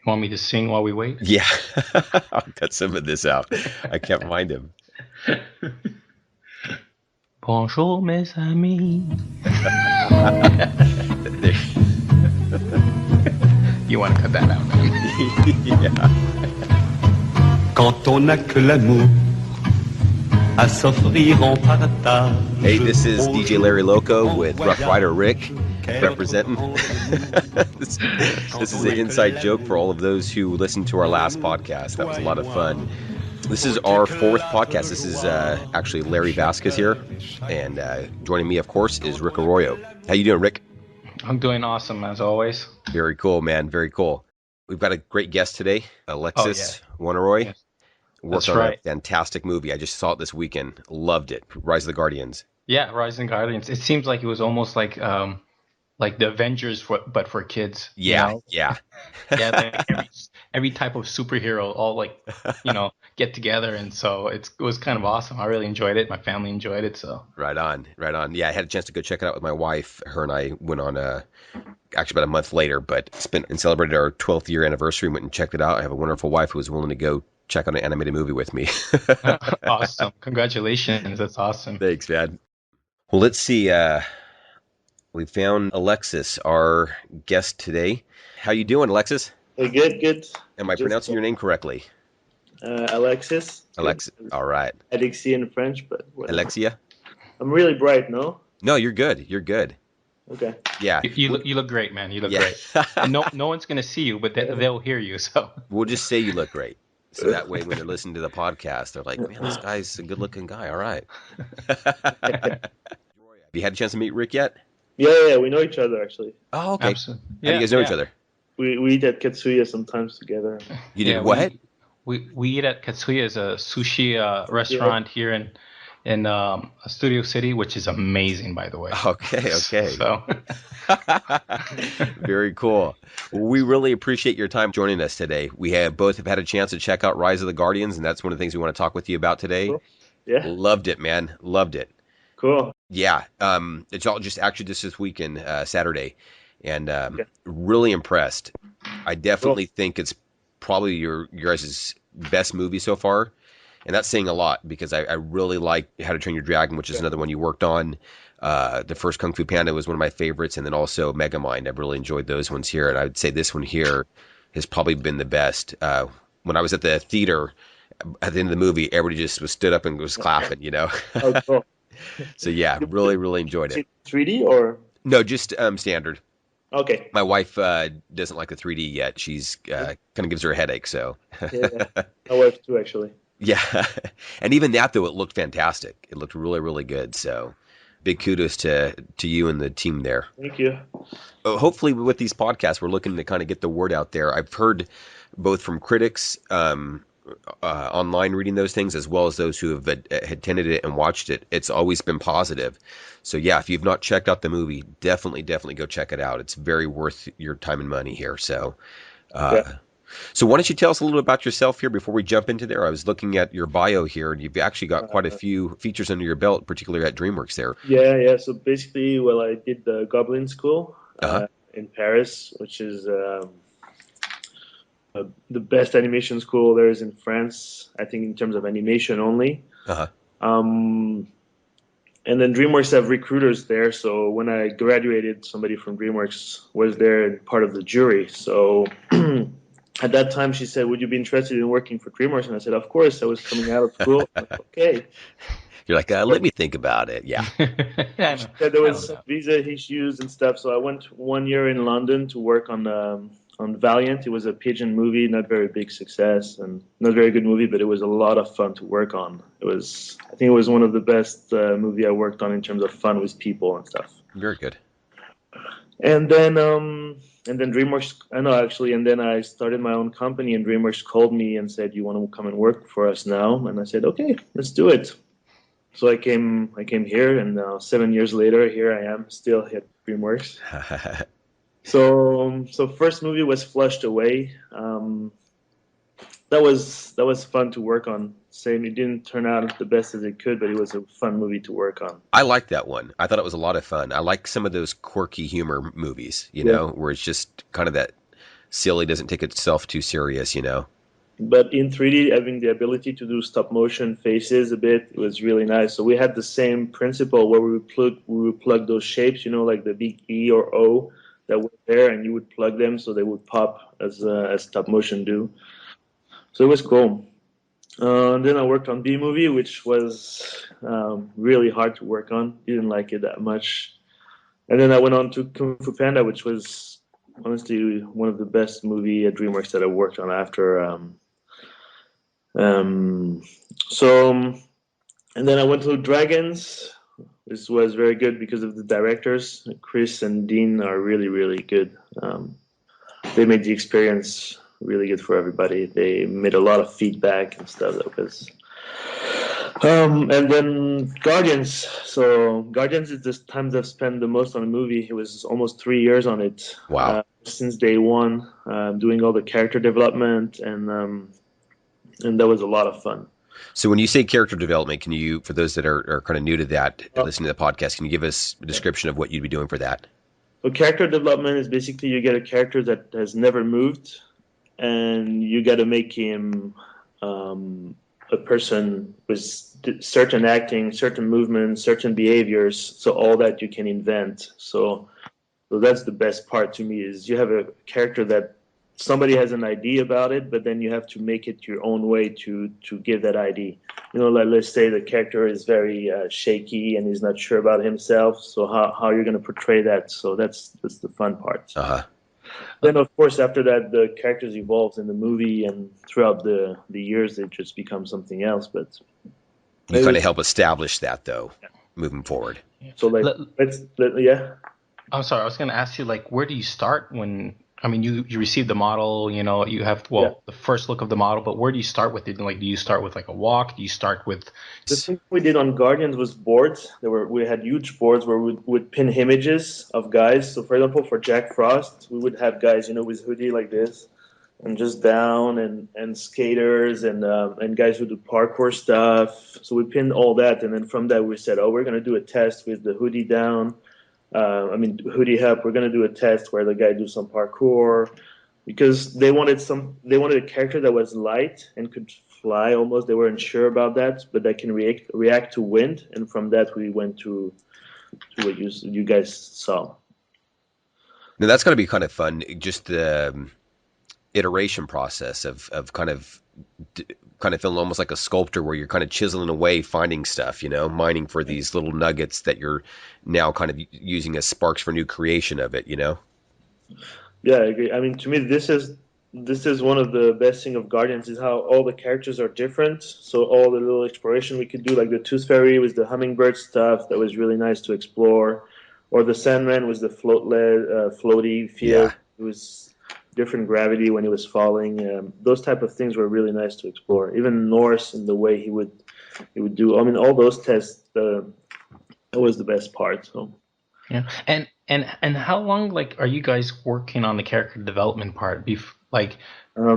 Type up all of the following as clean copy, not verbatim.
Want me to sing while we wait? Yeah, I'll cut some of this out. I can't find him. Bonjour, mes amis. There- You want to cut that out, man? yeah. Quand on n'a que l'amour à s'offrir en partage. Hey, this is DJ Larry Loco with Rough Rider Rick representing. this, this is an inside joke for all of those who listened to our last podcast. That was a lot of fun. This is our fourth podcast. This is actually Larry Vasquez here, and joining me, of course, is Rick Arroyo. How you doing, Rick? I'm doing awesome as always. Very cool, man. Very cool. We've got a great guest today, Alexis Wanaroy. Yes, Worked that's on right. a fantastic movie. I just saw it this weekend. Loved it. Rise of the Guardians. Yeah, Rising Guardians. It seems like it was almost like the Avengers but for kids. Yeah, You know? yeah. Yeah, like every type of superhero all get together, and so it was kind of awesome. I really enjoyed it. My family enjoyed it. So Right on, right on. Yeah, I had a chance to go check it out with my wife. Her and I went on actually about a month later, but spent and celebrated our 12th year anniversary. Went and checked it out. I have a wonderful wife who was willing to go check out an animated movie with me. awesome! Congratulations, that's awesome. Thanks, man. Well, let's see. We found Alexis, our guest today. How you doing, Alexis? Hey, good, good. Am I Just, pronouncing your name correctly? Alexis. Alexis. All right. Alexis in French, but whatever. Alexia? I'm really bright, no? No, you're good. You're good. Okay. Yeah. You look great, man. You look Yeah. great. And no one's gonna see you, but they'll hear you. So We'll just say you look great. So that way, when they're listening to the podcast, they're like, man, this guy's a good looking guy. All right. Have you had a chance to meet Rick yet? Yeah, we know each other actually. Oh, okay. absolutely. How do you guys know each other? We eat at Katsuya sometimes together. You did Yeah, what? we eat at Katsuya, is a sushi restaurant here in Studio City, which is amazing, by the way. Okay, okay. So Very cool. Well, we really appreciate your time joining us today. We have both have had a chance to check out Rise of the Guardians, and that's one of the things we want to talk with you about today. Cool. Yeah, Loved it, man. Loved it. cool. Yeah. It's all just actually just this weekend, Saturday, and really impressed. I definitely think it's probably your guys' best movie so far. And that's saying a lot because I really like How to Train Your Dragon, which is another one you worked on. The first Kung Fu Panda was one of my favorites, and then also Megamind. I've really enjoyed those ones here, and I would say this one here has probably been the best. When I was at the theater at the end of the movie, everybody just was stood up and was clapping, you know. Oh, cool. So yeah, really enjoyed Is it. it 3D or? No, just standard. Okay. My wife doesn't like the 3D yet. She's kind of gives her a headache. So Yeah, my wife too actually. yeah, and even that though, it looked fantastic. It looked really good. So big kudos to you and the team there. Thank you. Hopefully, with these podcasts, we're looking to kind of get the word out there. I've heard both from critics online reading those things, as well as those who have attended it and watched it. It's always been positive. So yeah, if you've not checked out the movie, definitely go check it out. It's very worth your time and money here. So. Yeah. So why don't you tell us a little bit about yourself here before we jump into there? I was looking at your bio here, and you've actually got quite a few features under your belt, particularly at DreamWorks there. Yeah. So basically, well, I did the Goblin School Uh-huh. in Paris, which is the best animation school there is in France. I think in terms of animation only. Uh-huh. And then DreamWorks have recruiters there. So when I graduated, somebody from DreamWorks was there and part of the jury. So at that time, she said, "Would you be interested in working for DreamWorks?" And I said, "Of course." I was coming out of school. I'm like, okay. You're like, let me think about it. Yeah. yeah, So there was some visa issues and stuff. So I went 1 year in London to work on Valiant. It was a pigeon movie, not very big success and not very good movie, but it was a lot of fun to work on. I think it was one of the best movie I worked on in terms of fun with people and stuff. Very good. And then DreamWorks, I know actually, and then I started my own company, and DreamWorks called me and said, "You want to come and work for us now?" And I said, "Okay, let's do it." So I came here, and now 7 years later, here I am, still at DreamWorks. So first movie was Flushed Away. That was fun to work on. Same, it didn't turn out the best as it could, but it was a fun movie to work on. I liked that one. I thought it was a lot of fun. I like some of those quirky humor movies, you know, where it's just kind of that silly, doesn't take itself too serious, you know. But in 3D, having the ability to do stop motion faces a bit, it was really nice. So we had the same principle where we would plug those shapes, like the big E or O that were there, and you would plug them so they would pop as stop motion do. So it was cool. And then I worked on B Movie, which was really hard to work on. Didn't like it that much. And then I went on to Kung Fu Panda, which was honestly one of the best movie at DreamWorks that I worked on after. So, and then I went to Dragons. This was very good because of the directors. Chris and Dean are really, really good. They made the experience really good for everybody. They made a lot of feedback and stuff that was. And then Guardians. So Guardians is the times I've spent the most on a movie. It was almost 3 years on it. Wow. Since day one, doing all the character development, and that was a lot of fun. So when you say character development, can you, for those that are kind of new to that, listening to the podcast, can you give us a description of what you'd be doing for that? So character development is basically you get a character that has never moved, and you got to make him a person with certain acting, certain movements, certain behaviors, so all that you can invent. So that's the best part to me, is you have a character that somebody has an idea about it, but then you have to make it your own way to give that idea. Like let's say the character is very shaky and he's not sure about himself. So how you're going to portray that? So that's the fun part. Uh-huh. Then of course after that the characters evolve in the movie, and throughout the years they just become something else. But you kind of help establish that though, moving forward. So yeah. I'm sorry, I was going to ask you, like, where do you start when? I mean, you receive the model, you have, the first look of the model, but where do you start with it? Like, do you start with like a walk? Do you start with... The thing we did on Guardians was boards. We had huge boards where we would pin images of guys. So for example, for Jack Frost, we would have guys, with hoodie like this and just down, and skaters and guys who do parkour stuff. So we pinned all that. And then from that we said, we're going to do a test with the hoodie down. Hoodie up. We're gonna do a test where the guy do some parkour, because they wanted a character that was light and could fly almost. They weren't sure about that, but that can react to wind. And from that we went to what you guys saw. Now that's gonna be kind of fun. Just the iteration process of kind of feeling almost like a sculptor, where you're kind of chiseling away, finding stuff, mining for these little nuggets that you're now kind of using as sparks for new creation of it, Yeah, I agree. I mean, to me, this is one of the best thing of Guardians, is how all the characters are different. So all the little exploration we could do, like the Tooth Fairy with the hummingbird stuff, that was really nice to explore, or the Sandman with the floaty field. Yeah. It was different gravity when he was falling. Those type of things were really nice to explore. Even Norse and the way he would do. I mean, all those tests. That was the best part. So. Yeah, and how long are you guys working on the character development part? Do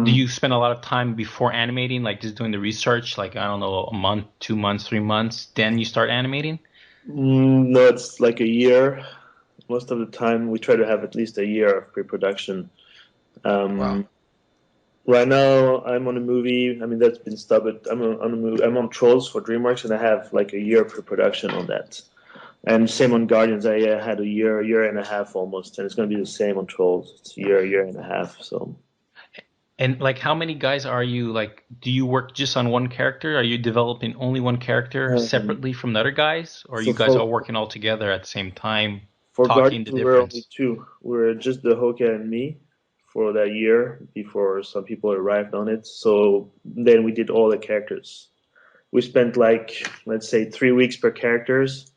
you spend a lot of time before animating, like just doing the research? Like, I don't know, a month, 2 months, 3 months, then you start animating? No, it's like a year. Most of the time, we try to have at least a year of pre-production. Wow. Right now, I'm on a movie. I mean, that's been stopped. But I'm on a movie. I'm on Trolls for DreamWorks, and I have like a year pre-production on that. And same on Guardians. I had a year and a half almost, and it's going to be the same on Trolls. It's a year and a half. So. And how many guys are you? Do you work just on one character? Are you developing only one character separately from the other guys, or are you guys all working all together at the same time? For talking Guardians, the we're difference? only two. We're just the Hoka and me for that year before some people arrived on it. So then we did all the characters. We spent let's say 3 weeks per characters.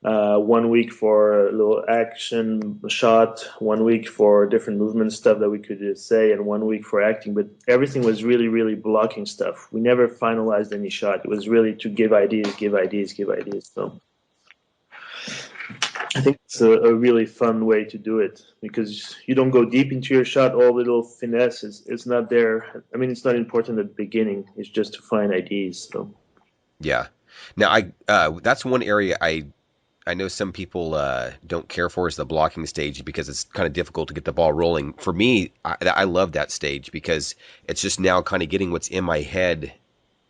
1 week for a little action shot, 1 week for different movement stuff that we could say, and 1 week for acting. But everything was really, really blocking stuff. We never finalized any shot. It was really to give ideas. So I think it's a really fun way to do it, because you don't go deep into your shot. All the little finesses, it's not there. I mean, it's not important at the beginning. It's just to find ideas. So. Yeah. Now, that's one area I I know some people don't care for is the blocking stage because it's kind of difficult to get the ball rolling. For me, I love that stage because it's just now kind of getting what's in my head,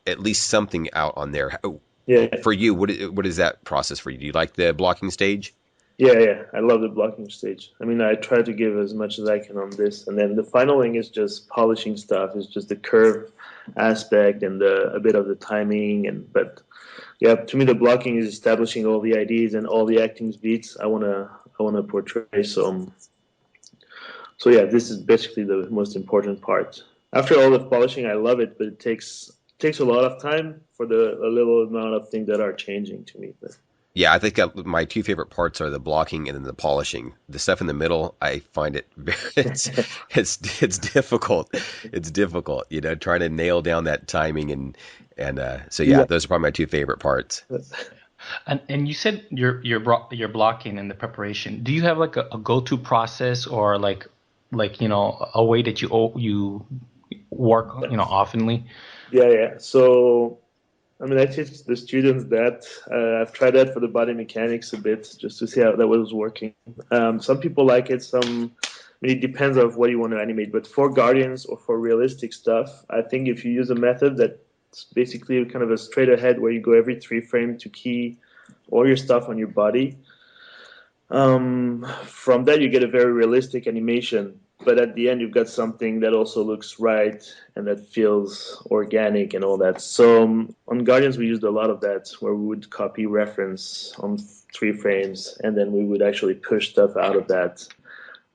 at least something out on there. Yeah. For you, what is that process for you? Do you like the blocking stage? Yeah. I love the blocking stage. I mean, I try to give as much as I can on this, and then the finaling is just polishing stuff. It's just the curve aspect and a bit of the timing, but yeah, to me the blocking is establishing all the ideas and all the acting beats I wanna portray. So yeah, this is basically the most important part. After all the polishing, I love it, but it takes a lot of time for a little amount of things that are changing to me. But Yeah, I think my two favorite parts are the blocking and then the polishing. The stuff in the middle, I find it it's difficult. It's difficult, trying to nail down that timing and so yeah, yeah, those are probably my two favorite parts. And you said you're blocking in the preparation. Do you have like a go-to process or like a way that you work oftenly? yeah. So I mean, I teach the students that. I've tried that for the body mechanics a bit, just to see how that was working. Some people like it. I mean, it depends on what you want to animate. But for Guardians or for realistic stuff, I think if you use a method that's basically kind of a straight ahead, where you go every 3 frames to key all your stuff on your body. From that, you get a very realistic animation, but at the end, you've got something that also looks right and that feels organic and all that. So on Guardians, we used a lot of that, where we would copy reference on 3 frames, and then we would actually push stuff out of that.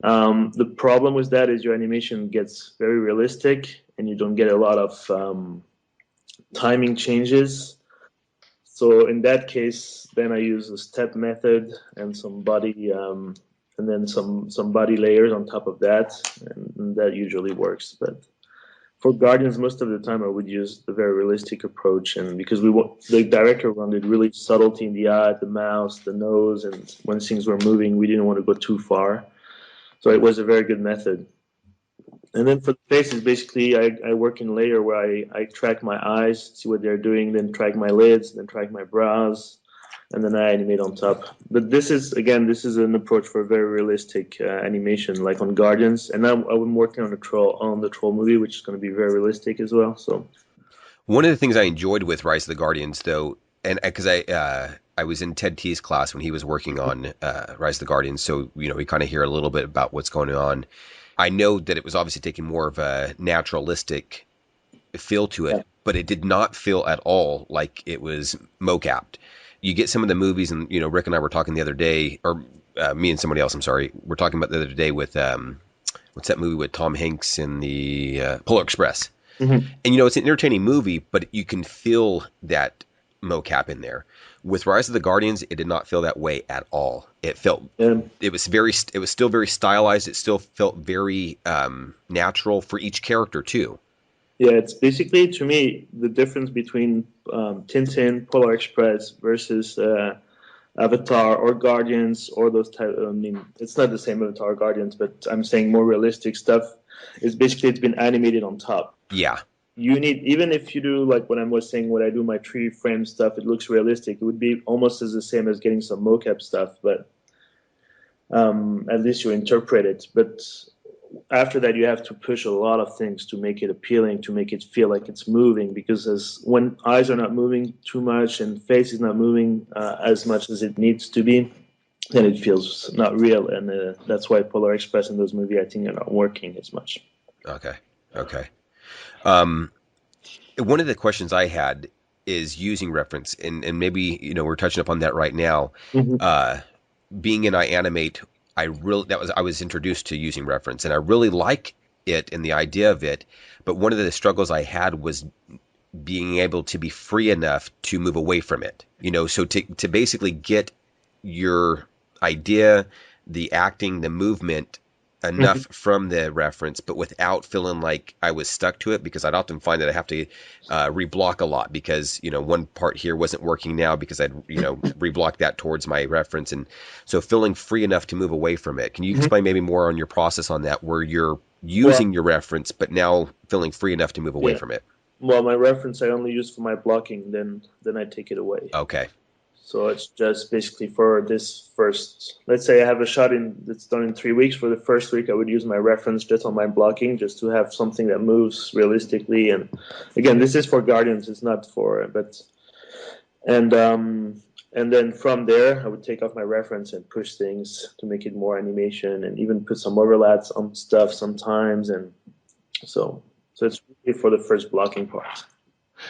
The problem with that is your animation gets very realistic, and you don't get a lot of timing changes. So in that case, then I use a step method and some body, and then some body layers on top of that, and that usually works. But for Guardians, most of the time I would use the very realistic approach, and because the director wanted really subtlety in the eye, the mouth, the nose, and when things were moving, we didn't want to go too far. So it was a very good method. And then for the faces, basically, I work in layer where I track my eyes, see what they're doing, then track my lids, then track my brows, and then I animate on top. But this is an approach for a very realistic animation, like on Guardians. And now I'm working on the troll movie, which is going to be very realistic as well. So One of the things I enjoyed with Rise of the Guardians, though, and because I was in Ted T's class when he was working on Rise of the Guardians, so we kind of hear a little bit about what's going on. I know that it was obviously taking more of a naturalistic feel to it, but it did not feel at all like it was mocapped. You get some of the movies, and Rick and I were talking the other day, or me and somebody else. I'm sorry, we're talking about the other day with what's that movie with Tom Hanks in the Polar Express. mm-hmm. And it's an entertaining movie, but you can feel that mocap in there. With Rise of the Guardians, it did not feel that way at all. It felt it was still very stylized. It still felt very natural for each character too. Yeah, it's basically, to me, the difference between Tintin, Polar Express versus Avatar or Guardians or those type. I mean, it's not the same Avatar or Guardians, but I'm saying more realistic stuff. Is basically it's been animated on top. Yeah. You need, even if you do like what I was saying, when I do my 3 frame stuff, it looks realistic. It would be almost as the same as getting some mocap stuff, but at least you interpret it. But after that, you have to push a lot of things to make it appealing, to make it feel like it's moving. Because when eyes are not moving too much and face is not moving as much as it needs to be, then it feels not real. And that's why Polar Express and those movies, I think, are not working as much. Okay. One of the questions I had is using reference, and maybe we're touching upon that right now. Mm-hmm. Being in iAnimate, I was introduced to using reference, and I really like it and the idea of it. But one of the struggles I had was being able to be free enough to move away from it. So to basically get your idea, the acting, the movement enough from the reference, but without feeling like I was stuck to it, because I'd often find that I have to reblock a lot because, one part here wasn't working now because I'd, reblocked that towards my reference. And so feeling free enough to move away from it. Can you explain maybe more on your process on that, where you're using your reference, but now feeling free enough to move away from it? Well, my reference I only use for my blocking, then I take it away. Okay. So it's just basically for this first. Let's say I have a shot that's done in 3 weeks. For the first week, I would use my reference just on my blocking, just to have something that moves realistically. And again, this is for Guardians. It's not for and then from there, I would take off my reference and push things to make it more animation, and even put some overlaps on stuff sometimes. And so it's really for the first blocking part.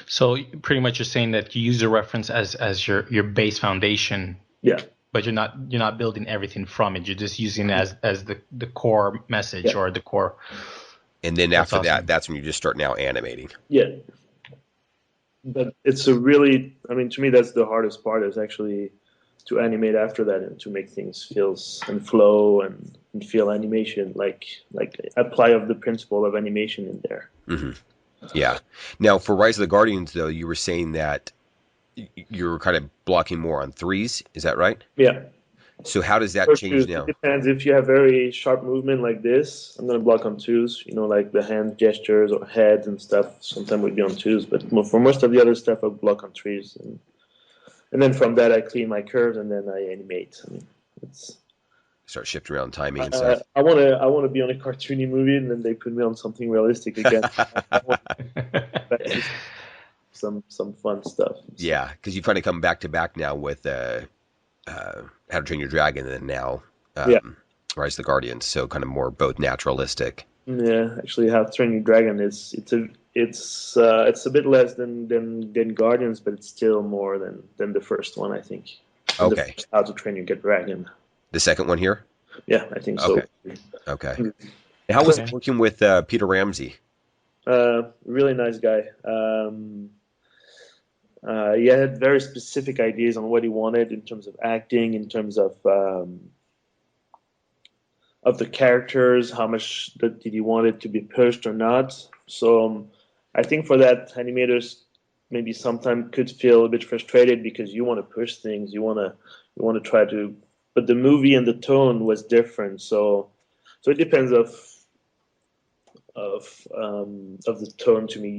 So pretty much you're saying that you use the reference as your base foundation. Yeah. But you're not building everything from it. You're just using it as the core message or the core. And then after that, that's when you just start now animating. Yeah. But it's to me, that's the hardest part, is actually to animate after that and to make things feel and flow and feel animation, like apply of the principle of animation in there. Mm-hmm. Yeah. Now, for Rise of the Guardians, though, you were saying that you're kind of blocking more on 3s. Is that right? Yeah. So how does that change now? It depends. If you have very sharp movement like this, I'm going to block on 2s, like the hand gestures or heads and stuff. Sometimes we'd be on 2s, but for most of the other stuff, I'll block on 3s. And then from that, I clean my curves and then I animate. Start shifting around timing and stuff. I want to be on a cartoony movie, and then they put me on something realistic again. some fun stuff. Yeah, because you kind of come back to back now with How to Train Your Dragon, and then now Rise of the Guardians. So kind of more both naturalistic. Yeah, actually, How to Train Your Dragon it's a bit less than Guardians, but it's still more than the first one, I think. Okay. How to Train Your Dragon. The second one here? Yeah, I think so. Okay. How was it working with Peter Ramsey? Really nice guy. He had very specific ideas on what he wanted in terms of acting, in terms of the characters, how much did he want it to be pushed or not. So I think for that, animators maybe sometimes could feel a bit frustrated because you want to push things, you want to try to. But the movie and the tone was different, so it depends of the tone to me.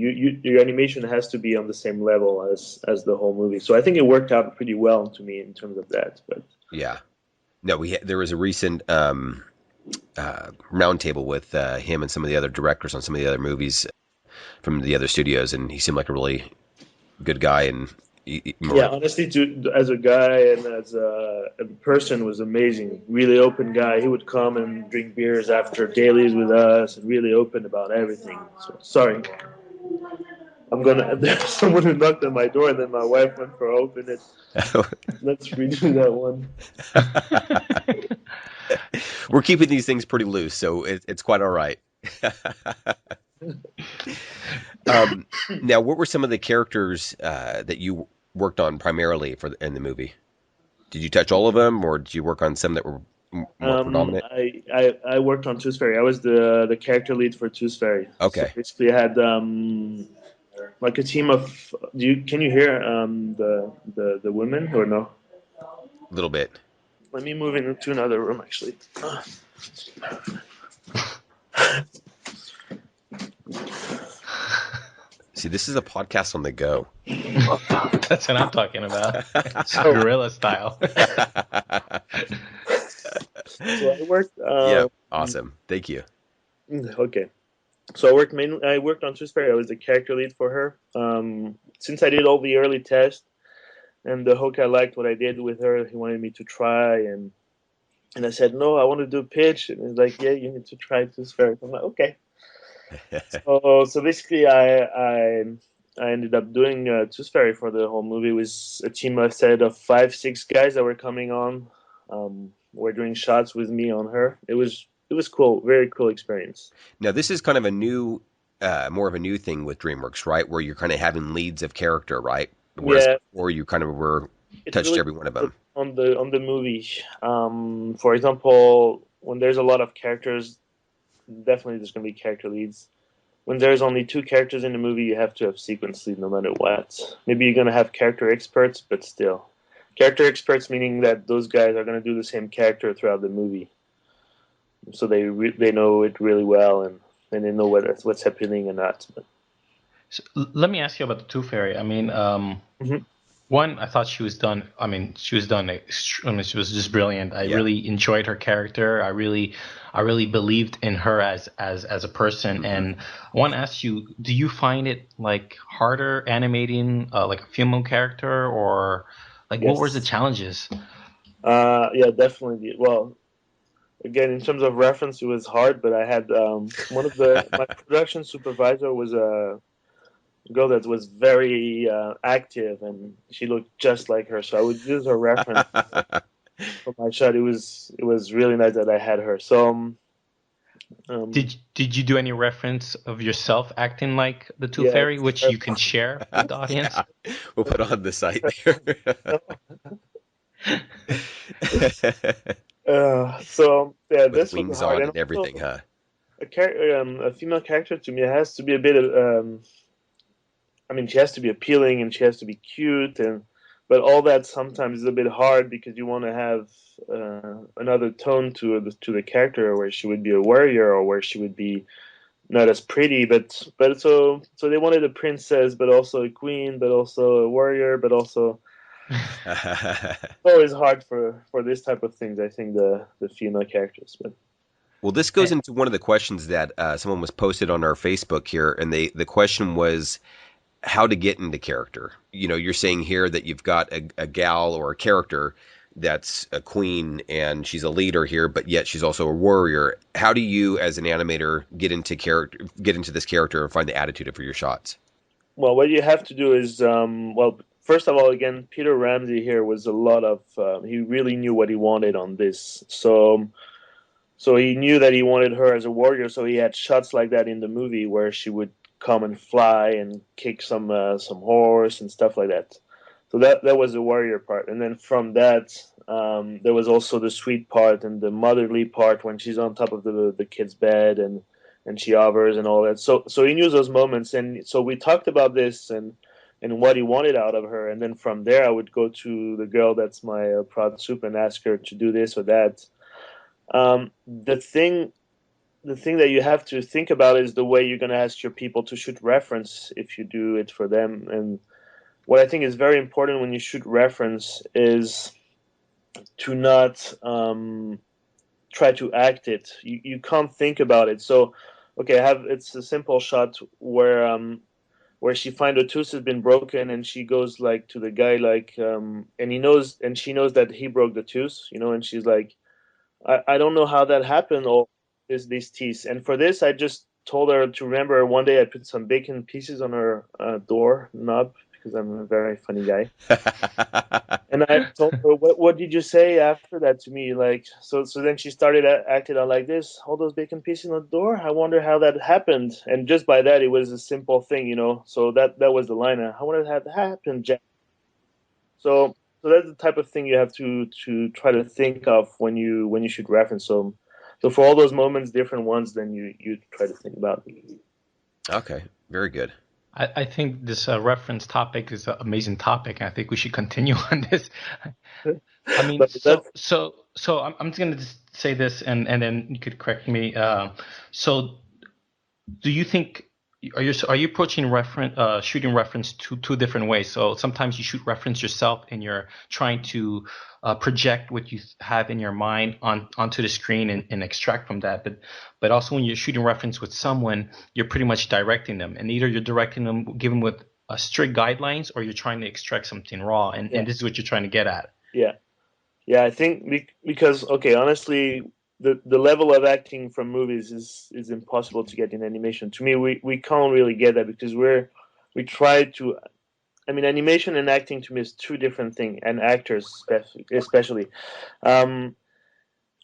Your animation has to be on the same level as the whole movie. So I think it worked out pretty well to me in terms of that. But yeah, no, there was a recent roundtable with him and some of the other directors on some of the other movies from the other studios, and he seemed like a really good guy. And honestly, as a guy and as a person, was amazing. Really open guy. He would come and drink beers after dailies with us, and really open about everything. So, sorry, there's someone who knocked on my door, and then my wife went for open it. Let's redo that one. We're keeping these things pretty loose, so it's quite all right. Now, what were some of the characters that you worked on primarily in the movie? Did you touch all of them, or did you work on some that were more predominant? I worked on Tooth Fairy. I was the character lead for Tooth Fairy. Okay. So basically, I had like a team of. Can you hear the women or no? A little bit. Let me move into another room, actually. See, this is a podcast on the go. That's what I'm talking about. It's guerrilla style. So I worked. Awesome. Thank you. Okay. So I worked on Tooth Fairy. I was the character lead for her. Since I did all the early tests, and the Hawkeye liked what I did with her, he wanted me to try, and I said no, I want to do pitch, and he's like, yeah, you need to try Tooth Fairy. I'm like, okay. So basically, I ended up doing Tooth Fairy for the whole movie. It was a team, I said, of 5-6 guys that were coming on. Were doing shots with me on her. It was cool, very cool experience. Now, this is kind of a new, more of a new thing with DreamWorks, right? Where you're kind of having leads of character, right? Whereas before you kind of touched really every one of them. On the movie, for example, when there's a lot of characters, definitely there's going to be character leads. When there's only 2 characters in the movie, you have to have sequence lead no matter what. Maybe you're going to have character experts, but still. Character experts meaning that those guys are going to do the same character throughout the movie. So they know it really well, and they know what's happening and not. So, let me ask you about the Tooth Fairy. I mean, One, I thought she was done. I mean, she was done. I mean, she was just brilliant. I really enjoyed her character. I really believed in her as a person. And I want to ask you, do you find it like harder animating like a female character, or like what were the Yes. challenges? Yeah, definitely. Well, again, in terms of reference, it was hard, but I had one of my production supervisor was a girl that was very active, and she looked just like her. So I would use her reference for my shot. It was really nice that I had her. So Did you do any reference of yourself acting like the Tooth yeah, Fairy, which you can share with the audience? We'll put on the site there. so yeah, With this was wings hard, on and and everything, also huh? a female character to me has to be a bit of I mean, she has to be appealing and she has to be cute, but all that sometimes is a bit hard because you want to have another tone to the character, where she would be a warrior or where she would be not as pretty. But so they wanted a princess, but also a queen, but also a warrior, but also it's always hard for this type of things. I think the female characters, but Well, this goes into one of the questions that someone was posted on our Facebook here, and the question was how to get into character. You know, you're saying here that you've got a gal or a character that's a queen and she's a leader here, but yet she's also a warrior. How do you, as an animator, get into this character and find the attitude for your shots? well, what you have to do is well. First of all, again, Peter Ramsey here was a lot of. He really knew what he wanted on this, so he knew that he wanted her as a warrior. So he had shots like that in the movie where she would come and fly and kick some horse and stuff like that. So that was the warrior part, and then from that, there was also the sweet part and the motherly part when she's on top of the kid's bed and she hovers and all that. So he knew those moments, and so we talked about this and what he wanted out of her, and then from there I would go to the girl that's my proud soup and ask her to do this or that. Um, the thing the thing that you have to think about is the way you're going to ask your people to shoot reference if you do it for them. And what I think is very important when you shoot reference is to not try to act it. You can't think about it. So, okay, it's a simple shot where she finds her tooth has been broken and she goes like to the guy like and she knows that he broke the tooth, and she's like, I don't know how that happened or is these teeth. And for this, I just told her to remember one day I put some bacon pieces on her door knob because I'm a very funny guy. And I told her, what did you say after that to me? Like, so then she started acting out like this, all those bacon pieces on the door. I wonder how that happened. And just by that, it was a simple thing. So that was the line. I wonder how that happened, Jack. So that's the type of thing you have to try to think of when you should reference. So for all those moments, different ones, then you try to think about. Okay, very good. I think this reference topic is an amazing topic, and I think we should continue on this. I mean, so I'm just going to say this, and then you could correct me. So, do you think are you approaching shooting reference two different ways? So sometimes you shoot reference yourself, and you're trying to project what you have in your mind onto the screen and extract from that. But also when you're shooting reference with someone, you're pretty much directing them, and either you're directing them given with strict guidelines, or you're trying to extract something raw, and this is what you're trying to get at. Yeah, I think because okay, honestly, the level of acting from movies is impossible to get in animation. To me, we can't really get that because we try to. I mean, animation and acting to me is two different things, and actors especially.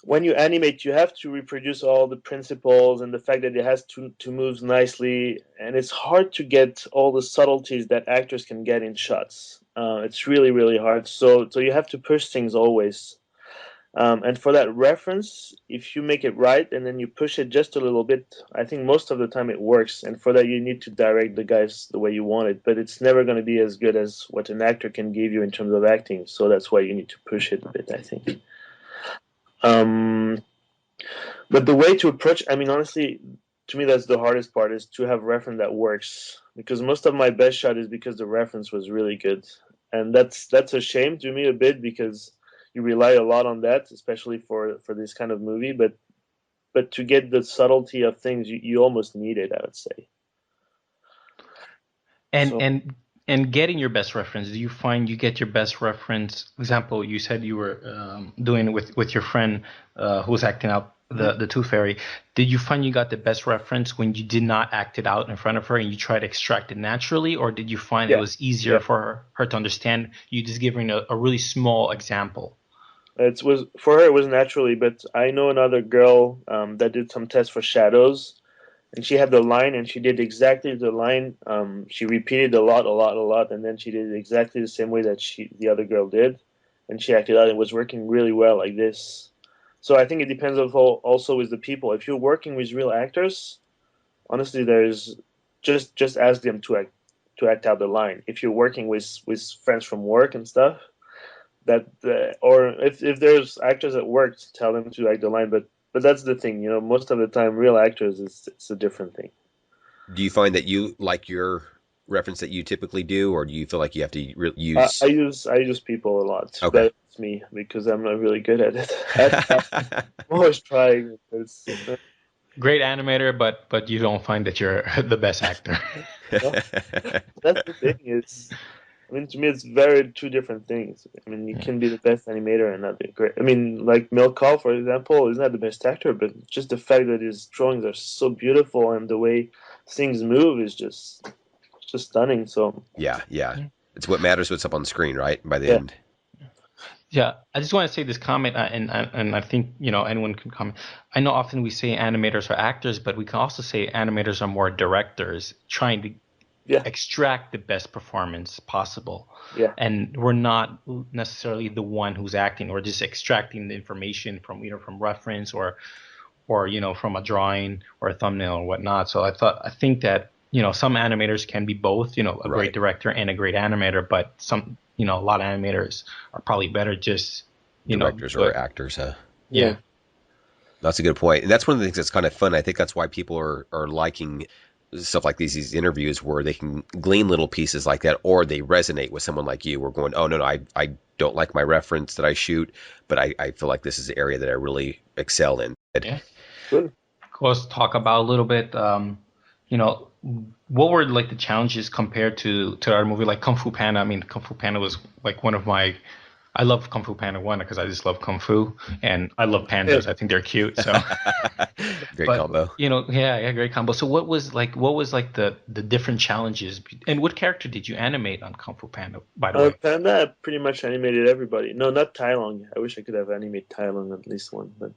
When you animate, you have to reproduce all the principles and the fact that it has to move nicely, and it's hard to get all the subtleties that actors can get in shots. It's really, really hard. So you have to push things always. And for that reference, if you make it right and then you push it just a little bit, I think most of the time it works. And for that, you need to direct the guys the way you want it. But it's never going to be as good as what an actor can give you in terms of acting. So that's why you need to push it a bit, I think. But the way to approach, I mean, honestly, to me, that's the hardest part is to have reference that works. Because most of my best shot is because the reference was really good. and that's a shame to me a bit, because you rely a lot on that, especially for this kind of movie. But to get the subtlety of things, you almost need it, I would say. And So, and getting your best reference, do you find you get your best reference? Example, you said you were doing it with your friend who was acting out the Tooth Fairy. Did you find you got the best reference when you did not act it out in front of her and you tried to extract it naturally, or did you find it was easier for her to understand you just giving a really small example? it was for her, it was naturally, but I know another girl that did some tests for shadows, and she had the line, and she did exactly the line. She repeated a lot, and then she did it exactly the same way that the other girl did, and she acted out. It was working really well like this. So I think it depends also with the people. If you're working with real actors, honestly, there's just ask them to act out the line. If you're working with friends from work and stuff, that or if there's actors at work, tell them to act the line. But that's the thing, most of the time, real actors, it's a different thing. Do you find that you like your reference that you typically do, or do you feel like you have to use? I use people a lot. Okay. That's me, because I'm not really good at it. I'm always trying. Great animator, but you don't find that you're the best actor. That's the thing. To me, it's two different things. I mean, you can be the best animator and not be great. I mean, like Milcall, for example, is not the best actor, but just the fact that his drawings are so beautiful and the way things move is just stunning. So yeah, it's what matters. What's up on the screen, right? By the end. Yeah, I just want to say this comment, and I think anyone can comment. I know often we say animators are actors, but we can also say animators are more directors, trying to extract the best performance possible. Yeah. And we're not necessarily the one who's acting. We're just extracting the information from from reference or from a drawing or a thumbnail or whatnot. So I think that some animators can be both, a great director and a great animator, but some a lot of animators are probably better just directors or actors, huh? Yeah. That's a good point. And that's one of the things that's kind of fun. I think that's why people are liking stuff like these interviews where they can glean little pieces like that, or they resonate with someone like you. We're going, oh, no, I don't like my reference that I shoot, but I feel like this is the area that I really excel in. Yeah. Good. Let's talk about a little bit, what were like the challenges compared to our movie like Kung Fu Panda? I mean, Kung Fu Panda was like one of my. I love Kung Fu Panda 1 because I just love Kung Fu, and I love pandas. I think they're cute. So great combo. Great combo. So what was the different challenges, and what character did you animate on Kung Fu Panda, by the way? Panda, I pretty much animated everybody. No, not Tai Lung. I wish I could have animated Tai Lung at least one, but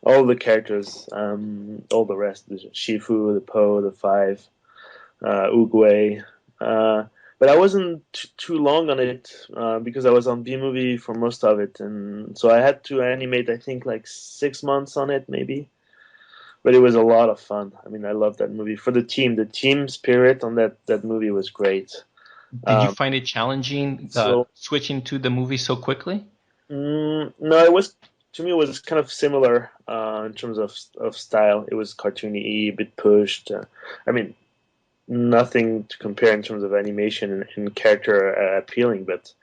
all the characters, all the rest, the Shifu, the Po, the Five, Oogway. But I wasn't too long on it because I was on B Movie for most of it, and so I had to animate, I think, like 6 months on it, maybe. But it was a lot of fun. I mean, I love that movie. For the team spirit on that movie was great. Did you find it challenging switching to the movie so quickly? No, it was. To me, it was kind of similar in terms of style. It was cartoony, a bit pushed. I mean, nothing to compare in terms of animation and character appealing, but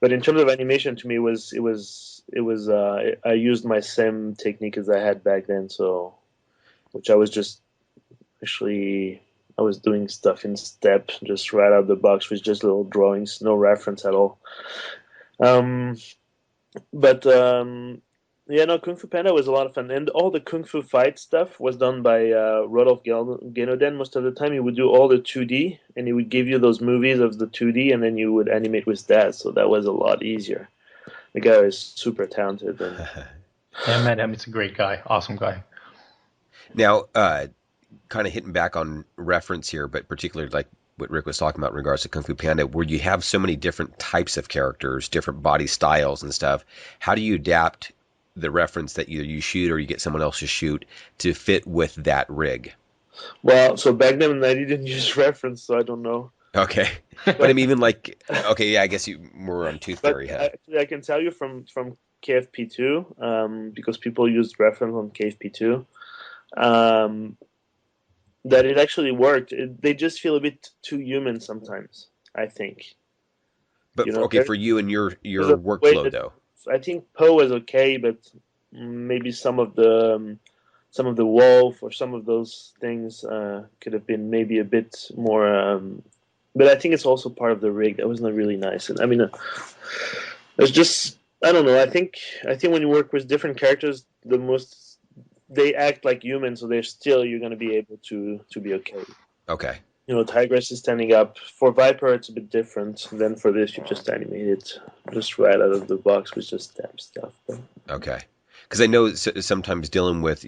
in terms of animation, to me, it was. I used my same technique as I had back then, so which I was just actually. I was doing stuff in step, just right out of the box with just little drawings, no reference at all. Kung Fu Panda was a lot of fun, and all the Kung Fu fight stuff was done by Rodolphe Guénoden. Most of the time, he would do all the 2D, and he would give you those movies of the 2D, and then you would animate with that. So that was a lot easier. The guy is super talented. And... I met him. It's a great guy, awesome guy. Now, kind of hitting back on reference here, but particularly like what Rick was talking about in regards to Kung Fu Panda, where you have so many different types of characters, different body styles and stuff. How do you adapt the reference that either you shoot or you get someone else to shoot to fit with that rig? Well, so back then I didn't use reference, so I don't know. Okay. But I mean, even like, okay, yeah, I guess you were on Tooth Fairy. I can tell you from KFP2, because people used reference on KFP2, that it actually worked. They just feel a bit too human sometimes, I think. But for you and your workflow though. I think Poe was okay, but maybe some of the wolf or some of those things could have been maybe a bit more. But I think it's also part of the rig that was not really nice. And I mean, it's just I don't know. I think when you work with different characters, they act like humans, so you're going to be able to be okay. Okay. Tigress is standing up. For Viper, it's a bit different. Then for this, you just animate it just right out of the box with just stamp stuff. Okay. Because I know sometimes dealing with,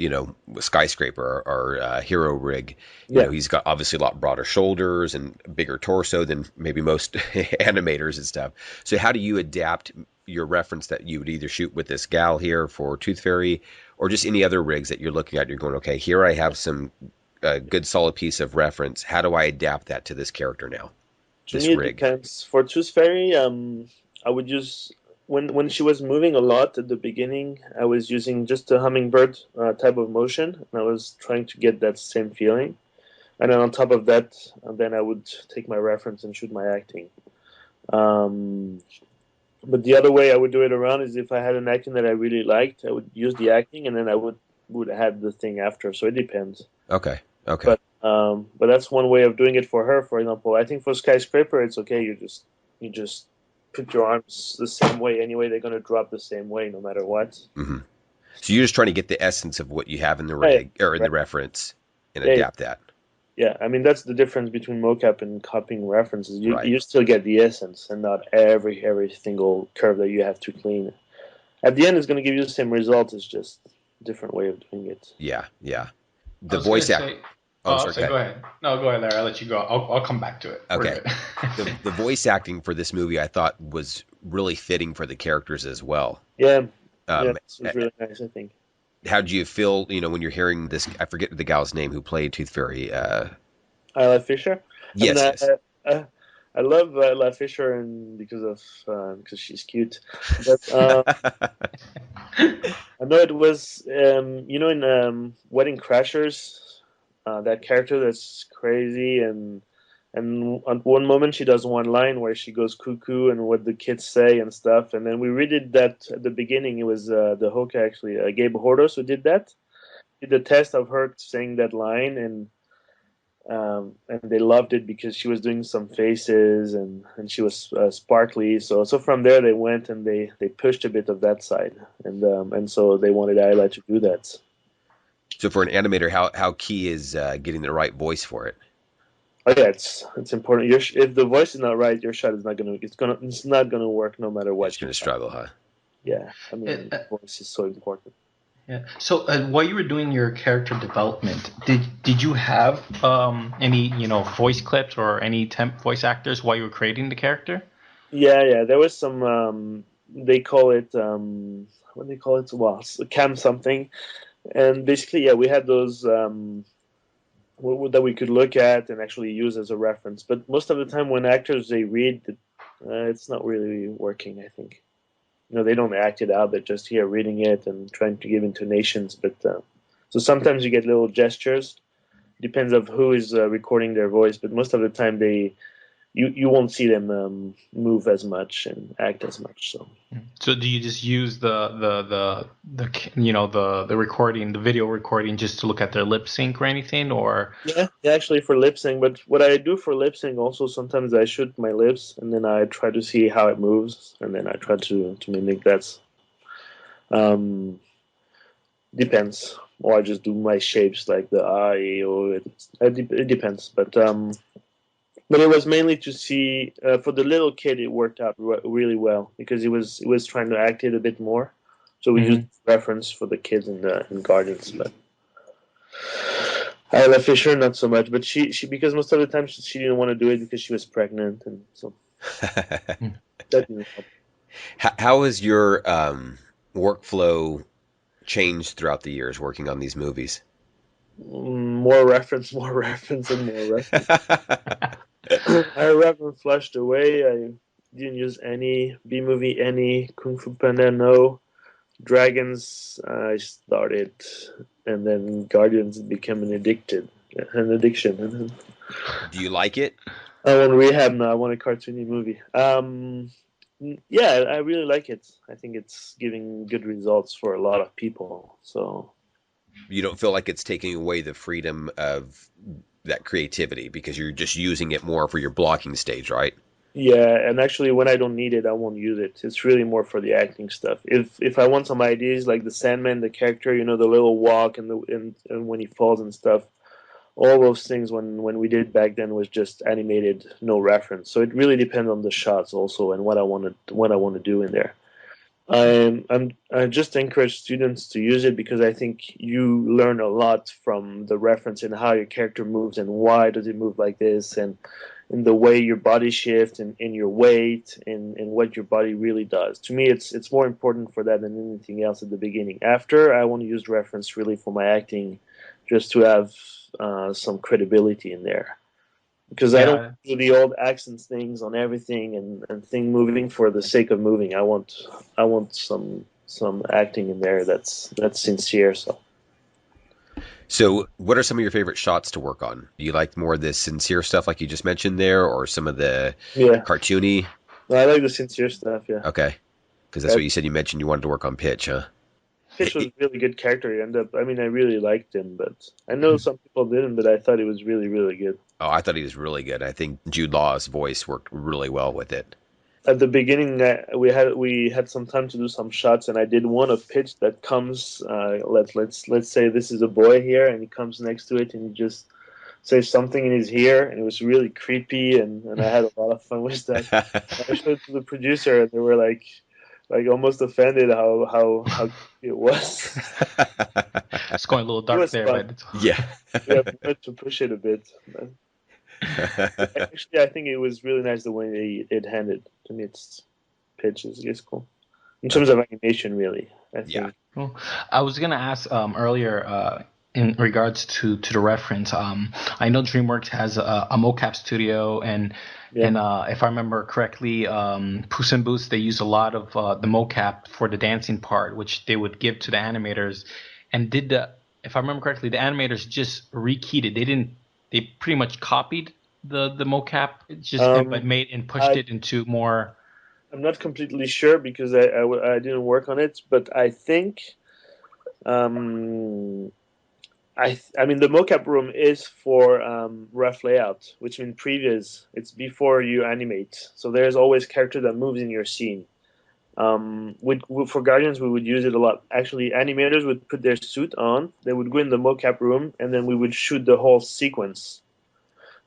Skyscraper or Hero Rig, he's got obviously a lot broader shoulders and bigger torso than maybe most animators and stuff. So how do you adapt your reference that you would either shoot with this gal here for Tooth Fairy or just any other rigs that you're looking at? You're going, okay, here I have some good solid piece of reference. How do I adapt that to this character now? This rig. It depends. For Tooth Fairy, I would use when she was moving a lot at the beginning, I was using just a hummingbird type of motion, and I was trying to get that same feeling. And then on top of that, then I would take my reference and shoot my acting. But the other way I would do it around is if I had an acting that I really liked, I would use the acting, and then I would add the thing after. So it depends. Okay. But that's one way of doing it for her. For example, I think for Skyscraper, it's okay. You just put your arms the same way anyway. They're going to drop the same way no matter what. Mm-hmm. So you're just trying to get the essence of what you have in the rig or in the reference and adapt that. Yeah, I mean that's the difference between mocap and copying references. You still get the essence and not every single curve that you have to clean. At the end, it's going to give you the same result. It's just a different way of doing it. Yeah. The voice acting. Go ahead. No, go ahead, Larry. I'll let you go. I'll come back to it. Okay. the voice acting for this movie, I thought, was really fitting for the characters as well. Yeah. It was really nice, I think. How do you feel, when you're hearing this? I forget the gal's name who played Tooth Fairy. Isla Fisher. Yes. I love Isla Fisher, and because she's cute. But, I know it was, in Wedding Crashers. That character that's crazy and on one moment she does one line where she goes cuckoo and what the kids say and stuff, and then we redid that at the beginning. It was the Hoka actually, Gabe Hordos who did that. Did the test of her saying that line, and they loved it because she was doing some faces and she was sparkly. So from there they went and they pushed a bit of that side, and so they wanted Isla to do that. So for an animator, how key is getting the right voice for it? Oh yeah, it's important. If the voice is not right, your shot is not gonna work no matter what. It's gonna struggle, huh? Yeah, I mean, the voice is so important. Yeah. So while you were doing your character development, did you have any voice clips or any temp voice actors while you were creating the character? Yeah. There was some. They call it what do they call it? Well, cam something. And basically, we had those that we could look at and actually use as a reference. But most of the time when actors, they read, it's not really working, I think. They don't act it out. They're just here reading it and trying to give intonations. But so sometimes you get little gestures. Depends on who is recording their voice. But most of the time, you won't see them move as much and act as much. So do you just use the recording, the video recording, just to look at their lip sync or anything, or? Yeah, actually for lip sync. But what I do for lip sync also, sometimes I shoot my lips and then I try to see how it moves and then I try to mimic that. Depends. Or I just do my shapes like the eye, or it depends. But it was mainly to see, for the little kid, it worked out really well because he was trying to act it a bit more. So we used reference for the kids in Guardians. But Isla Fisher, not so much. But she because most of the time she didn't want to do it because she was pregnant. And so that didn't help. How has your workflow changed throughout the years working on these movies? More reference, and more reference. I reference flushed away. I didn't use any B-movie, any Kung Fu Panda, no. Dragons, I started, and then Guardians became an addiction. Do you like it? I want rehab now. I want a cartoony movie. Yeah, I really like it. I think it's giving good results for a lot of people. So You don't feel like it's taking away the freedom of that creativity because you're just using it more for your blocking stage, right? yeah, and actually, when I don't need it, I won't use it. It's really more for the acting stuff. If I want some ideas, like the Sandman, the character, the little walk and when he falls and stuff, all those things when we did back then was just animated, no reference. So it really depends on the shots also and what I want to do in there. I just encourage students to use it because I think you learn a lot from the reference and how your character moves and why does it move like this and in the way your body shifts and in your weight and what your body really does. To me, it's more important for that than anything else at the beginning. After, I want to use reference really for my acting, just to have some credibility in there because I don't Yeah, do the old accents things on everything and thing moving for the sake of moving. I want some acting in there that's sincere. So So, what are some of your favorite shots to work on? Do you like more of the sincere stuff like you just mentioned there, or some of the yeah, cartoony? no, I like the sincere stuff. Yeah, Okay, because that's what you said. You mentioned you wanted to work on pitch, huh? Fish was a really good character. He ended up. I mean, I really liked him, but I know some people didn't. But I thought he was really really good. Oh, I thought he was really good. I think Jude Law's voice worked really well with it. At the beginning, we had some time to do some shots, and I did want a pitch that comes. Let's say this is a boy here, and he comes next to it, and he just says something in his ear, and it was really creepy, and I had a lot of fun with that. I showed it to the producer, and they were like almost offended how creepy it was. it's going a little It dark was there, fun. but it's, Yeah. We have wanted to push it a bit. But actually, I think it was really nice the way it handed. To me, it's pitch is cool in terms of animation. Really, I Yeah. think. well, I was gonna ask earlier in regards to the reference. I know DreamWorks has a mocap studio, and Yeah. if I remember correctly, Puss in Boots they use a lot of the mocap for the dancing part, which they would give to the animators. And if I remember correctly, the animators just rekeyed it. They didn't. They pretty much copied the mocap, but Um, made and pushed I it into more. I'm not completely sure because I didn't work on it, but I think um, I mean the mocap room is for rough layout, which means previous. It's before you animate, so there's always character that moves in your scene. For Guardians, we would use it a lot. Actually, animators would put their suit on, they would go in the mocap room, and then we would shoot the whole sequence.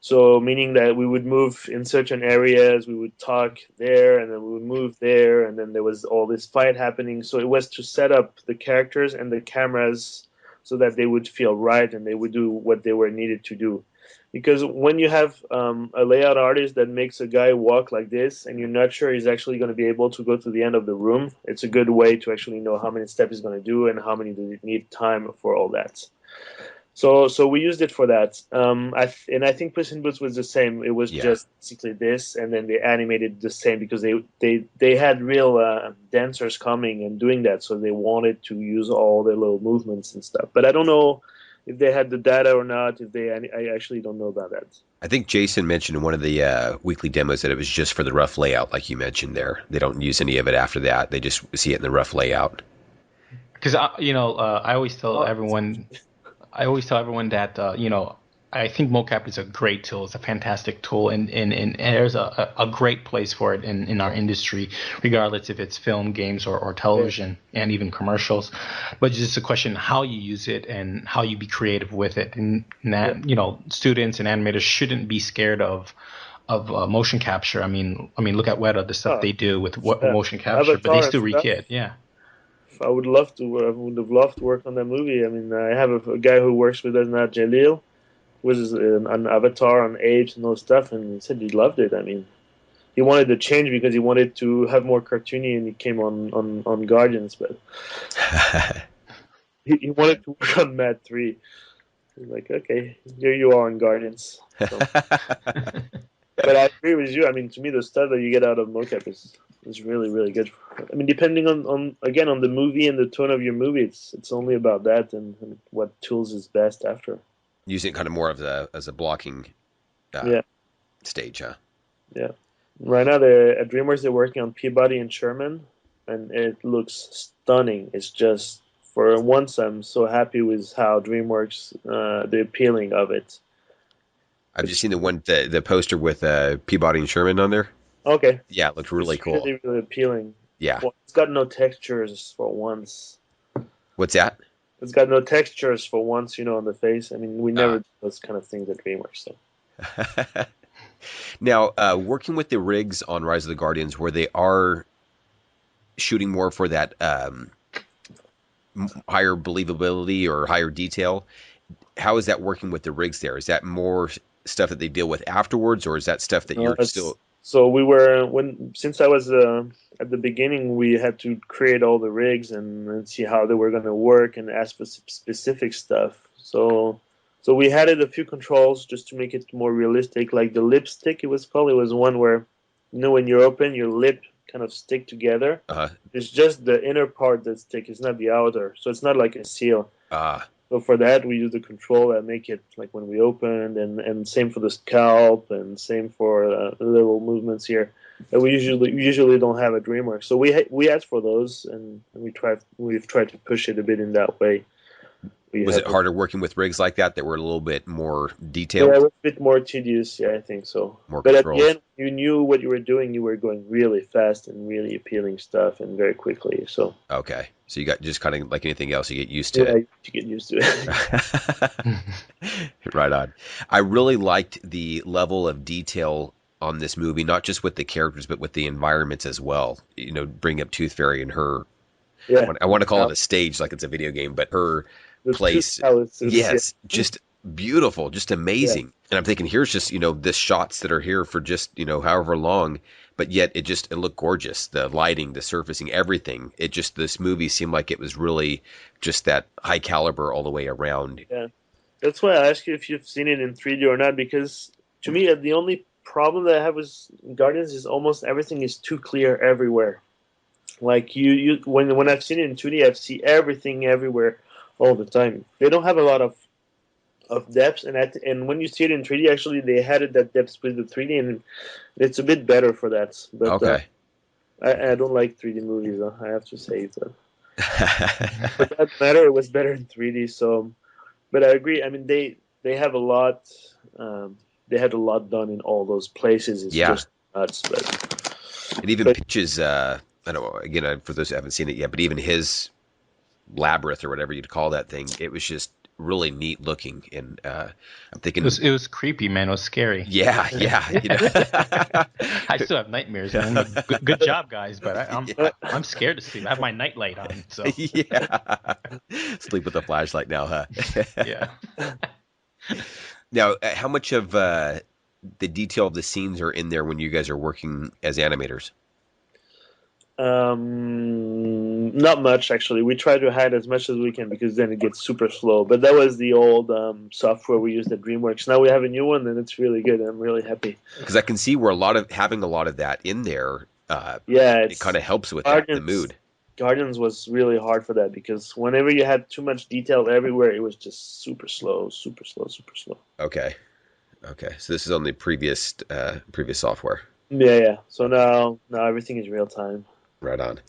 So, meaning that we would move in certain areas, we would talk there, and then we would move there, and then there was all this fight happening. So, it was to set up the characters and the cameras so that they would feel right and they would do what they were needed to do. Because when you have a layout artist that makes a guy walk like this and you're not sure he's actually going to be able to go to the end of the room, it's a good way to actually know how many steps he's going to do and how many does it need time for all that. So we used it for that. And I think Puss in Boots was the same. It was Yeah. just basically this, and then they animated the same because they had real dancers coming and doing that, so they wanted to use all their little movements and stuff. But I don't know if they had the data or not. I actually don't know about that. I think Jason mentioned in one of the weekly demos that it was just for the rough layout, like you mentioned there. They don't use any of it after that. They just see it in the rough layout. Because I always tell everyone that I think mocap is a great tool. It's a fantastic tool, and there's a great place for it in our industry, regardless if it's film, games, or television, and even commercials. But it's just a question how you use it and how you be creative with it. And that students and animators shouldn't be scared of motion capture. I mean, look at Weta, the stuff they do with motion capture, but they Avatar and still stuff. rekit. Yeah. I would love to. I would have loved to work on that movie. I mean, I have a guy who works with us now, Jalil, was an Avatar on apes and all stuff, and he said he loved it. I mean, he wanted to change because he wanted to have more cartoony, and he came on Guardians, but he wanted to work on Mad 3. He's like, okay, here you are on Guardians. So, but I agree with you. I mean, to me, the stuff that you get out of mocap is really really good. I mean, depending on again on the movie and the tone of your movie, it's only about that and what tools is best after. Using it kind of more of as a blocking Yeah. stage, huh? Yeah. Right now, at DreamWorks, they're working on Peabody and Sherman, and it looks stunning. It's just, for once, I'm so happy with how DreamWorks, the appealing of it. I've just seen the poster with Peabody and Sherman on there. Okay. Yeah, it looked really cool. Really, really appealing. Yeah. Well, it's got no textures for once. What's that? It's got no textures for once, on the face. I mean, we never do those kind of things at DreamWorks. So. Now, working with the rigs on Rise of the Guardians, where they are shooting more for that higher believability or higher detail, how is that working with the rigs there? Is that more stuff that they deal with afterwards, or is that stuff that you're still... So since I was at the beginning, we had to create all the rigs and see how they were going to work and ask for specific stuff. So we added a few controls just to make it more realistic, like the lipstick, it was called. It was one where, when you open, your lip kind of stick together. It's just the inner part that stick. It's not the outer. So it's not like a seal. So for that, we use the control that make it like when we opened, and same for the scalp, and same for little movements here that we usually don't have at DreamWorks. So we asked for those, and we've tried to push it a bit in that way. Was it harder working with rigs like that were a little bit more detailed? Yeah, a bit more tedious. Yeah, I think so. More but controls. At the end, you knew what you were doing. You were going really fast and really appealing stuff, and very quickly. So okay, so you got just kind of like anything else, you get used to it. You get used to it. Right on. I really liked the level of detail on this movie, not just with the characters, but with the environments as well. Bring up Tooth Fairy and her. Yeah. I want to call it a stage, like it's a video game, but her place. Yes, just beautiful, just amazing. Yeah. And I'm thinking, here's just the shots that are here for just however long, but yet it looked gorgeous. The lighting, the surfacing, everything. This movie seemed like it was really just that high caliber all the way around. Yeah, that's why I asked you if you've seen it in 3D or not, because to me the only problem that I have with Guardians is almost everything is too clear everywhere. Like when I've seen it in 2D, I've seen everything everywhere all the time. They don't have a lot of depth, and when you see it in 3D, actually they added that depth with the 3D, and it's a bit better for that. But okay. I don't like 3D movies, I have to say. So. For that matter, it was better in 3D. So, but I agree. I mean, they have a lot. They had a lot done in all those places. It's just nuts. But it even pitches. I don't know. Again, for those who haven't seen it yet, but even his labyrinth or whatever you'd call that thing, it was just really neat looking. And I'm thinking it was creepy, man. It was scary. Yeah. I still have nightmares, man. Good job, guys. But I'm scared to sleep. I have my nightlight on. So yeah, sleep with a flashlight now, huh? Yeah. Now, how much of the detail of the scenes are in there when you guys are working as animators? Not much, actually. We try to hide as much as we can because then it gets super slow. But that was the old software we used at DreamWorks. Now we have a new one, and it's really good. I'm really happy. Because I can see where having a lot of that in there, it kind of helps with the mood. Guardians was really hard for that because whenever you had too much detail everywhere, it was just super slow. Okay. So this is on the previous software. Yeah. So now everything is real time. Right on.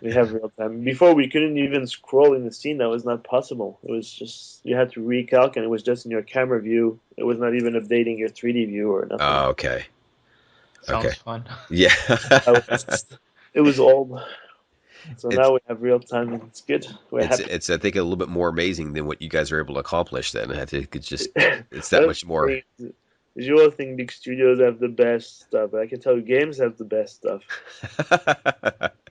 We have real time. Before we couldn't even scroll in the scene. That was not possible. It was just you had to recalc, and it was just in your camera view. It was not even updating your 3D view or nothing. Oh, okay. Sounds fun. Yeah. It was old. So now we have real time, and it's good. It's I think a little bit more amazing than what you guys are able to accomplish. Then I think it's that much more. Visual think big studios have the best stuff. I can tell you, games have the best stuff.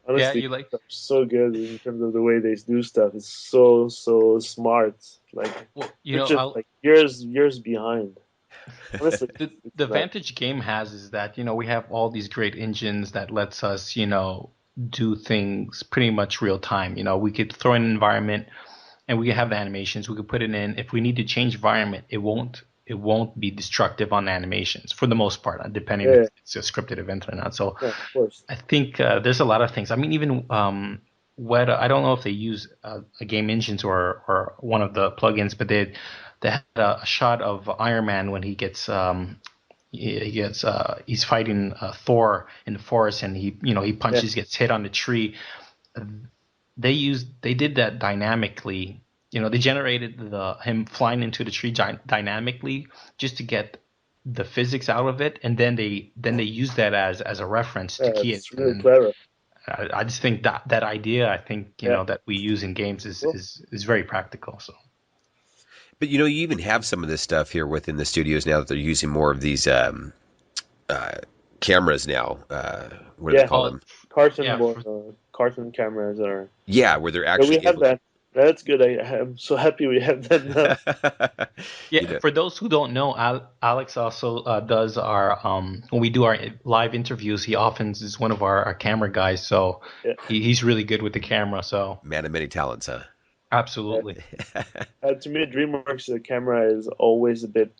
Honestly, yeah, so good in terms of the way they do stuff. It's so smart. Like years behind. Honestly, the advantage game has is that we have all these great engines that lets us do things pretty much real time. We could throw in an environment, and we have the animations. We could put it in. If we need to change environment, it won't be destructive on animations for the most part, depending if it's a scripted event or not. So of course. I think there's a lot of things. I mean, even Weta, I don't know if they use a game engines or one of the plugins, but they had a shot of Iron Man when he gets he gets he's fighting Thor in the forest, and he punches, gets hit on the tree. They did that dynamically. They generated him flying into the tree dynamically just to get the physics out of it, and then they use that as a reference to key it. It's really clever. I just think that idea, I think that we use in games is very practical. So. But you even have some of this stuff here within the studios now that they're using more of these cameras now. What do they call them? Cartoon cameras are. Yeah, where they're actually. We have that. That's good. I'm so happy we have that now. For those who don't know, Alex also does our when we do our live interviews. He often is one of our camera guys, so he's really good with the camera. So man of many talents, huh? Absolutely. To me, DreamWorks the camera is always a bit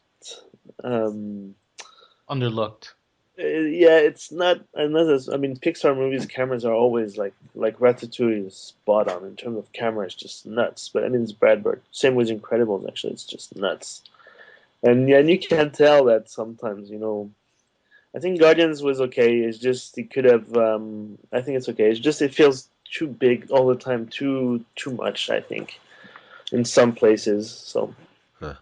underlooked. It's not. Pixar movies cameras are always like Ratatouille is spot on in terms of camera. It's just nuts. But it's Brad Bird. Same with Incredibles. Actually, it's just nuts. And you can tell that sometimes. I think Guardians was okay. It's just it could have. I think it's okay. It's just it feels too big all the time. Too much. I think in some places. So. Huh.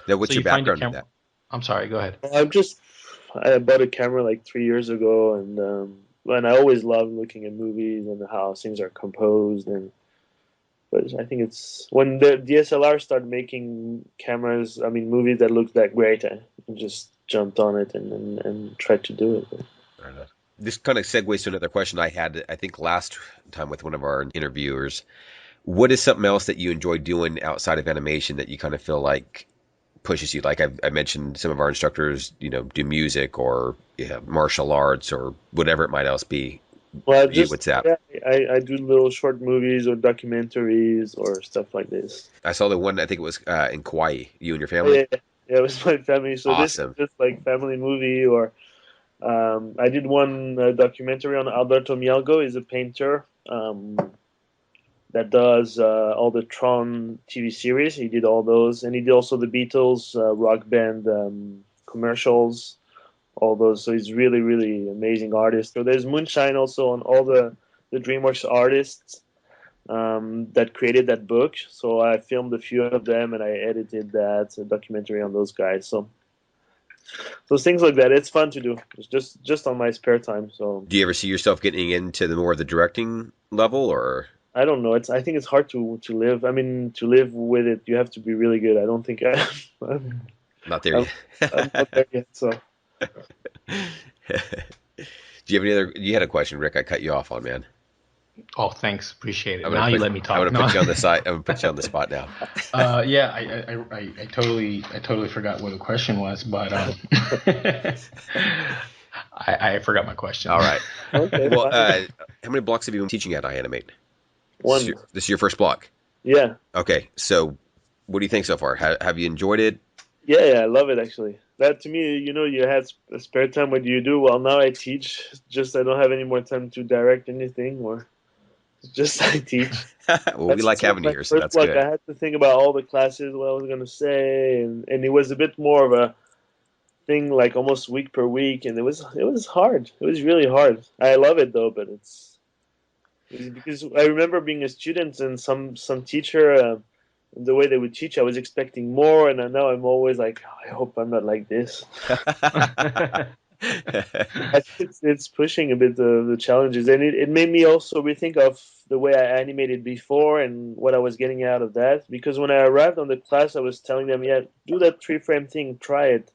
Now, what's your background in that? I'm sorry. Go ahead. I bought a camera like 3 years ago, and I always love looking at movies and how things are composed. But I think it's when the DSLR started making cameras, movies that looked that great, I just jumped on it and tried to do it. Fair enough. This kind of segues to another question I had, I think, last time with one of our interviewers. What is something else that you enjoy doing outside of animation that you kind of feel like pushes you? Like I mentioned, some of our instructors, do music or martial arts or whatever it might else be. Well, what's that? Yeah, I do little short movies or documentaries or stuff like this. I saw the one, I think it was in Kauai, you and your family. Yeah, it was my family. So awesome. This is just like family movie. Or I did one documentary on Alberto Mielgo. He's a painter. That does all the Tron TV series. He did all those, and he did also the Beatles rock band commercials, all those. So he's really, really amazing artist. So there's Moonshine also on all the DreamWorks artists that created that book. So I filmed a few of them, and I edited that documentary on those guys. So those things like that, it's fun to do. It's just on my spare time. So do you ever see yourself getting into the more of the directing level, or? I don't know. I think it's hard to live. To live with it, you have to be really good. I don't think I'm not there yet. I'm not there yet. So, do you have any other? You had a question, Rick. I cut you off on, man. Oh, thanks. Appreciate it. Now you let me talk. I'm gonna put you on the side. I'm gonna put you on the spot now. I totally forgot what the question was, but I forgot my question. All right. Okay. Well, how many blocks have you been teaching at iAnimate? One. This is your first block? Yeah. Okay, so what do you think so far? Have you enjoyed it? Yeah, I love it, actually. That, to me, you had spare time. What do you do? Well, now I teach. Just I don't have any more time to direct anything, or just I teach. Well, we like having you here, so that's good. I had to think about all the classes, what I was going to say, and it was a bit more of a thing, like almost week per week, and it was hard. It was really hard. I love it, though, but it's because I remember being a student and some teacher, the way they would teach, I was expecting more, and now I'm always like, I hope I'm not like this. It's pushing a bit the challenges, and it made me also rethink of the way I animated before and what I was getting out of that. Because when I arrived on the class, I was telling them, yeah, do that 3-frame thing, try it.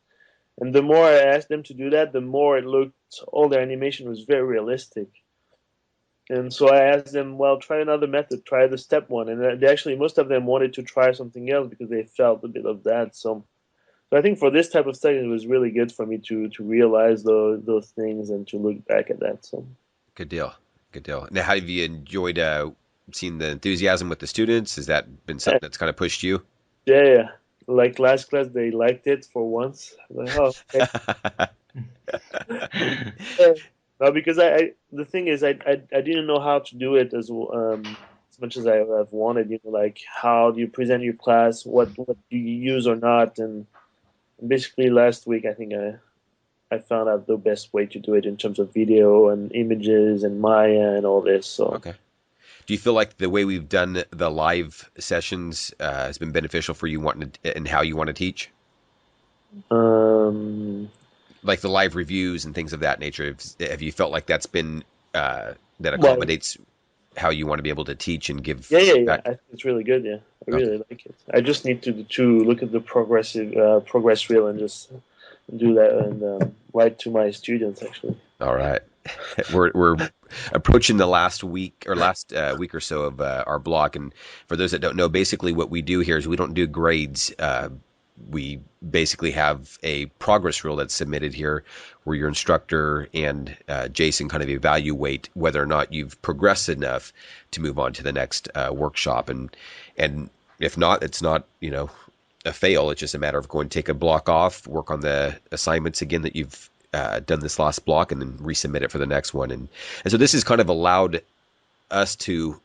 And the more I asked them to do that, the more it looked, all their animation was very realistic. And so I asked them, well, try another method, try the step one. And they actually, most of them wanted to try something else because they felt a bit of that. So I think for this type of study, it was really good for me to realize those things and to look back at that. So good deal. Now, how have you enjoyed seeing the enthusiasm with the students? Has that been something that's kind of pushed you? Yeah. Like last class, they liked it for once. Like, oh, okay. No, because the thing is, I didn't know how to do it as much as I've wanted. Like how do you present your class? What do you use or not? And basically, last week I think I found out the best way to do it in terms of video and images and Maya and all this. So Okay. Do you feel like the way we've done the live sessions has been beneficial for you wanting to, and how you want to teach? Like the live reviews and things of that nature. Have you felt like that's been that accommodates how you want to be able to teach and give? Yeah. I think it's really good. Yeah, I really like it. I just need to look at the progress reel and just do that and write to my students actually. All right. We're approaching the last week or so of our block, and for those that don't know, basically what we do here is we don't do grades. We basically have a progress reel that's submitted here, where your instructor and Jason kind of evaluate whether or not you've progressed enough to move on to the next workshop, and if not, it's not a fail. It's just a matter of going to take a block off, work on the assignments again that you've done this last block, and then resubmit it for the next one. And so this has kind of allowed us to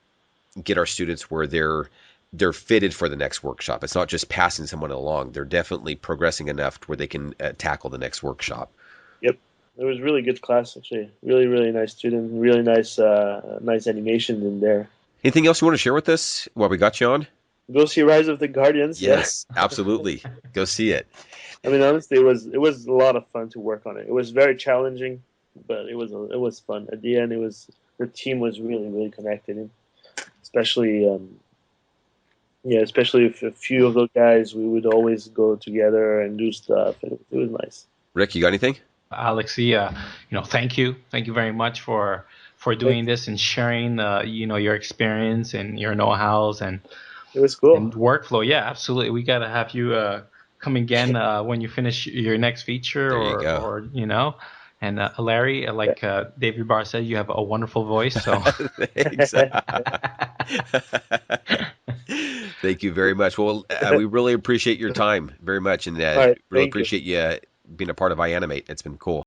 get our students where they're fitted for the next workshop. It's not just passing someone along. They're definitely progressing enough to where they can tackle the next workshop. Yep. It was really good class, actually. Really, really nice student. Really nice animations in there. Anything else you want to share with us while we got you on? Go see Rise of the Guardians. Yes, absolutely. Go see it. I mean, honestly, it was a lot of fun to work on it. It was very challenging, but it was fun. At the end, the team was really, really connected, and especially if a few of those guys, we would always go together and do stuff. It was nice. Rick, you got anything? Alex, thank you very much for doing this and sharing, your experience and your know-hows and it was cool. And workflow. Yeah, absolutely. We got to have you come again when you finish your next feature, or And Larry, like David Barr said, you have a wonderful voice. So thanks. Thank you very much. Well, we really appreciate your time very much, and really appreciate you being a part of iAnimate. It's been cool.